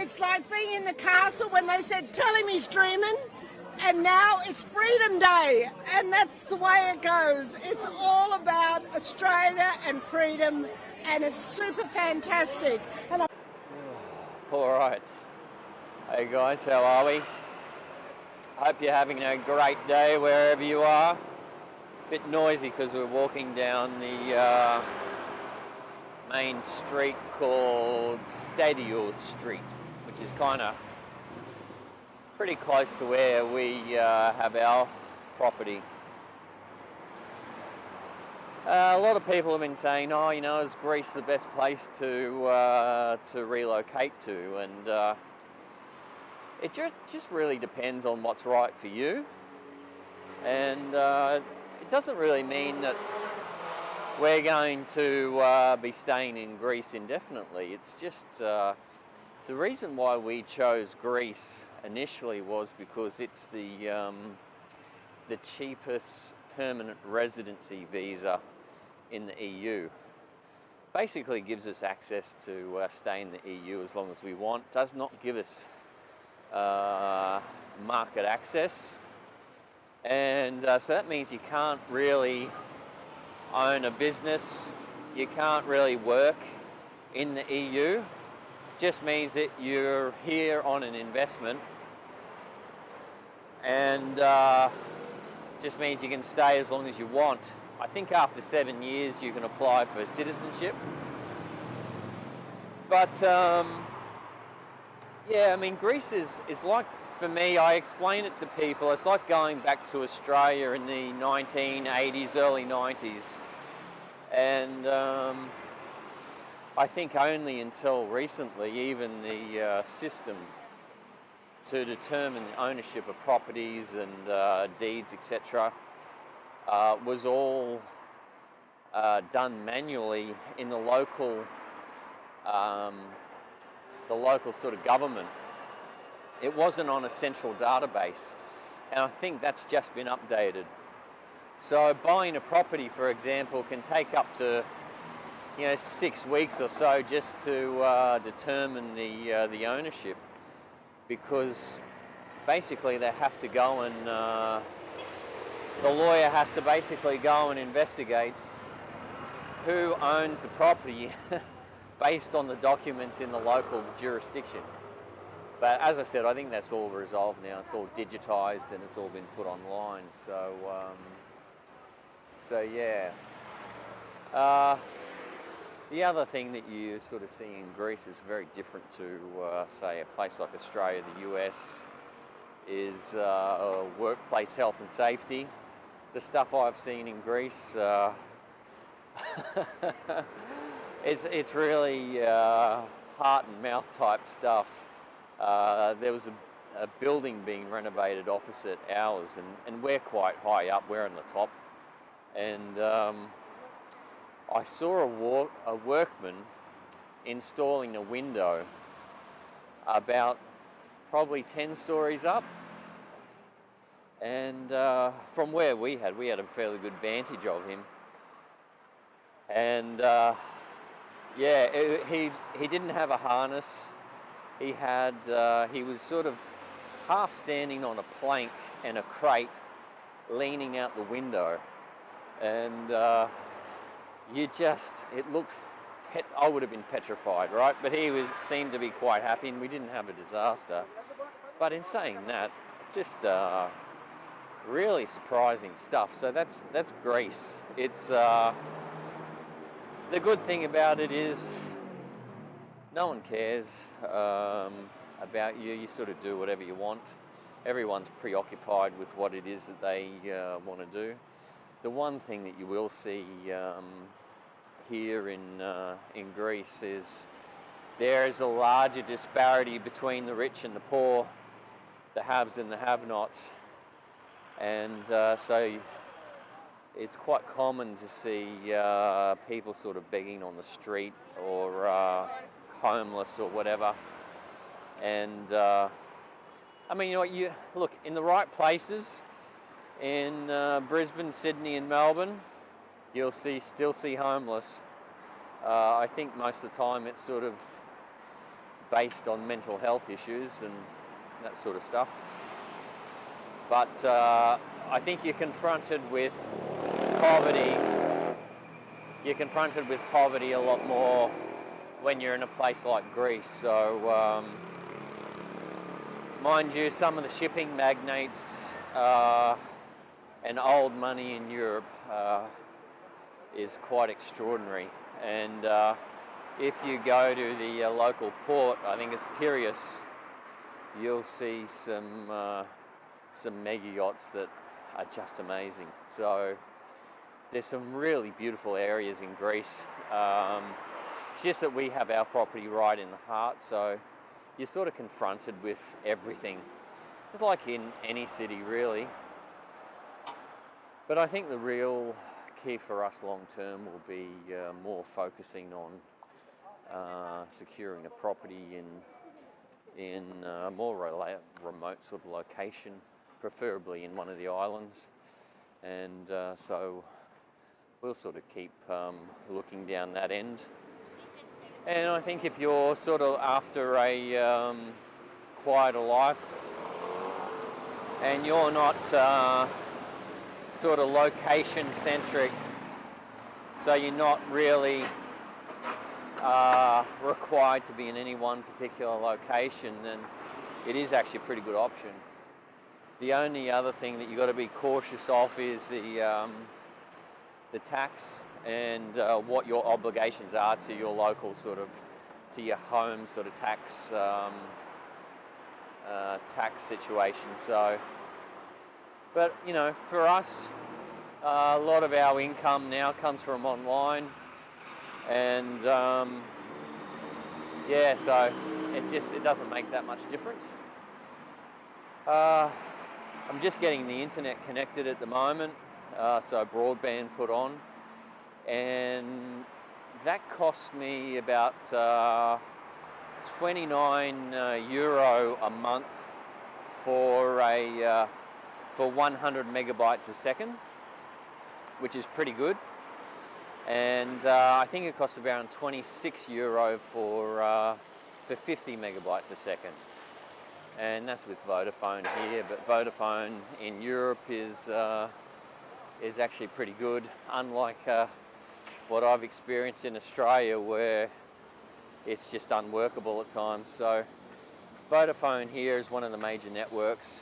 It's like being in the castle when they said, tell him he's dreaming. And now it's Freedom Day, and that's the way it goes. It's all about Australia and freedom, and it's super fantastic. And All right. Hey guys, how are we? Hope you're having a great day wherever you are. Bit noisy because we're walking down the main street called Stadio Street, which is kind of pretty close to where we have our property. A lot of people have been saying, oh, you know, is Greece the best place to relocate to? And it just really depends on what's right for you. And it doesn't really mean that we're going to be staying in Greece indefinitely. It's just the reason why we chose Greece initially was because it's the cheapest permanent residency visa in the EU. Basically gives us access to stay in the EU as long as we want. Does not give us market access, and so that means you can't really own a business, you can't really work in the EU. Just means that you're here on an investment, and just means you can stay as long as you want. I think after 7 years you can apply for citizenship. But yeah, I mean, Greece is like, for me, I explain it to people, it's like going back to Australia in the 1980s, early 90s. And I think only until recently, even the system to determine the ownership of properties and deeds, etc., was all done manually in the local sort of government. It wasn't on a central database, and I think that's just been updated. So buying a property, for example, can take up to 6 weeks or so just to determine the ownership, because basically they have to go and the lawyer has to basically go and investigate who owns the property based on the documents in the local jurisdiction. But as I said, I think that's all resolved now. It's all digitized and it's all been put online. So yeah. The other thing that you sort of see in Greece is very different to, say, a place like Australia, the US, is workplace health and safety. The stuff I've seen in Greece, it's really heart and mouth type stuff. There was a building being renovated opposite ours, and we're quite high up, we're on the top. And I saw a workman installing a window about probably 10 stories up. And from where we had a fairly good vantage of him. And yeah, he didn't have a harness. He was sort of half standing on a plank and a crate leaning out the window. And it looked, I would have been petrified, right? But he seemed to be quite happy, and we didn't have a disaster. But in saying that, just really surprising stuff. So that's Greece. It's the good thing about it is no one cares about you. You sort of do whatever you want. Everyone's preoccupied with what it is that they want to do. The one thing that you will see here in Greece is there is a larger disparity between the rich and the poor, the haves and the have-nots. And so it's quite common to see people sort of begging on the street or homeless or whatever. And I mean, you look in the right places in Brisbane, Sydney, and Melbourne, you'll still see homeless. I think most of the time it's sort of based on mental health issues and that sort of stuff. But I think you're confronted with poverty. You're confronted with poverty a lot more when you're in a place like Greece. So, mind you, some of the shipping magnates and old money in Europe is quite extraordinary. And if you go to the local port, I think it's Piraeus, you'll see some mega yachts that are just amazing. So there's some really beautiful areas in Greece. It's just that we have our property right in the heart, so you're sort of confronted with everything. It's like in any city, really. But I think the real key for us long term will be more focusing on securing a property in a more remote sort of location, preferably in one of the islands. And so we'll sort of keep looking down that end. And I think if you're sort of after a quieter life and you're not sort of location centric, so you're not really required to be in any one particular location, then it is actually a pretty good option. The only other thing that you've got to be cautious of is the tax and what your obligations are to your local sort of, to your home sort of tax situation. So, but you know, for us, a lot of our income now comes from online, and yeah, so it doesn't make that much difference. I'm just getting the internet connected at the moment, so broadband put on, and that cost me about €29 a month for 100 megabytes a second, which is pretty good. And I think it costs around €26 for 50 megabytes a second. And that's with Vodafone here, but Vodafone in Europe is actually pretty good, unlike what I've experienced in Australia, where it's just unworkable at times. So Vodafone here is one of the major networks.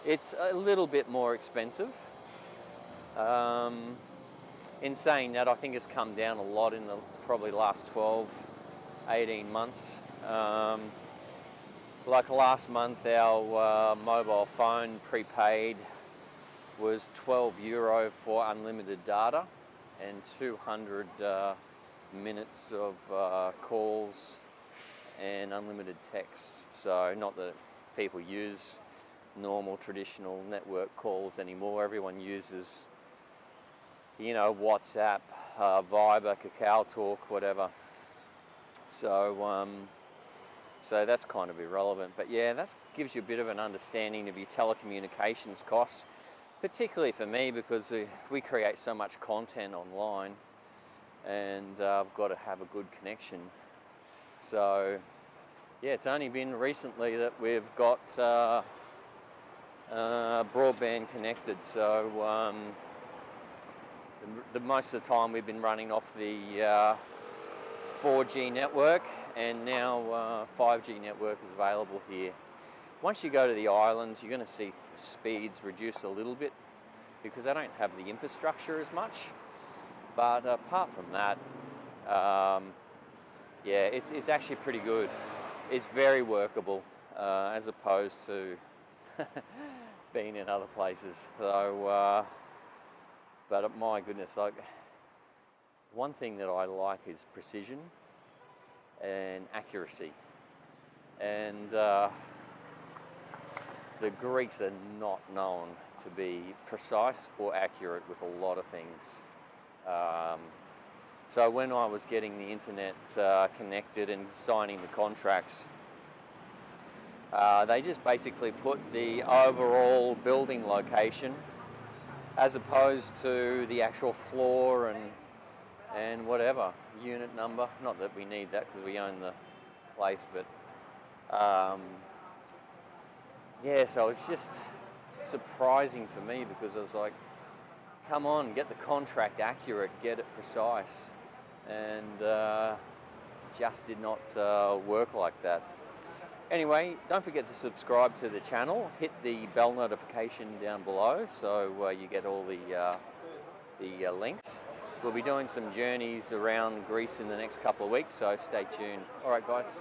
It's a little bit more expensive. In saying that, I think it's come down a lot in the probably last 12, 18 months. Like last month, our mobile phone prepaid was €12 for unlimited data and 200 minutes of calls and unlimited texts. So not that people use normal traditional network calls anymore. Everyone uses, you know, WhatsApp, Viber, Kakao Talk, whatever. So so that's kind of irrelevant. But yeah, that gives you a bit of an understanding of your telecommunications costs, particularly for me, because we create so much content online, and I've got to have a good connection. So yeah, it's only been recently that we've got broadband connected. So the most of the time we've been running off the 4G network, and now 5G network is available here. Once you go to the islands, you're going to see speeds reduce a little bit because they don't have the infrastructure as much. But apart from that, yeah, it's actually pretty good. It's very workable as opposed to being in other places. So, but my goodness, like, one thing that I like is precision and accuracy. And the Greeks are not known to be precise or accurate with a lot of things. So when I was getting the internet connected and signing the contracts, they just basically put the overall building location as opposed to the actual floor and whatever, unit number. Not that we need that because we own the place, but yeah, so it's just surprising for me because I was like, come on, get the contract accurate, get it precise, and just did not work like that. Anyway, don't forget to subscribe to the channel, hit the bell notification down below so you get all the links. We'll be doing some journeys around Greece in the next couple of weeks, so stay tuned. All right, guys.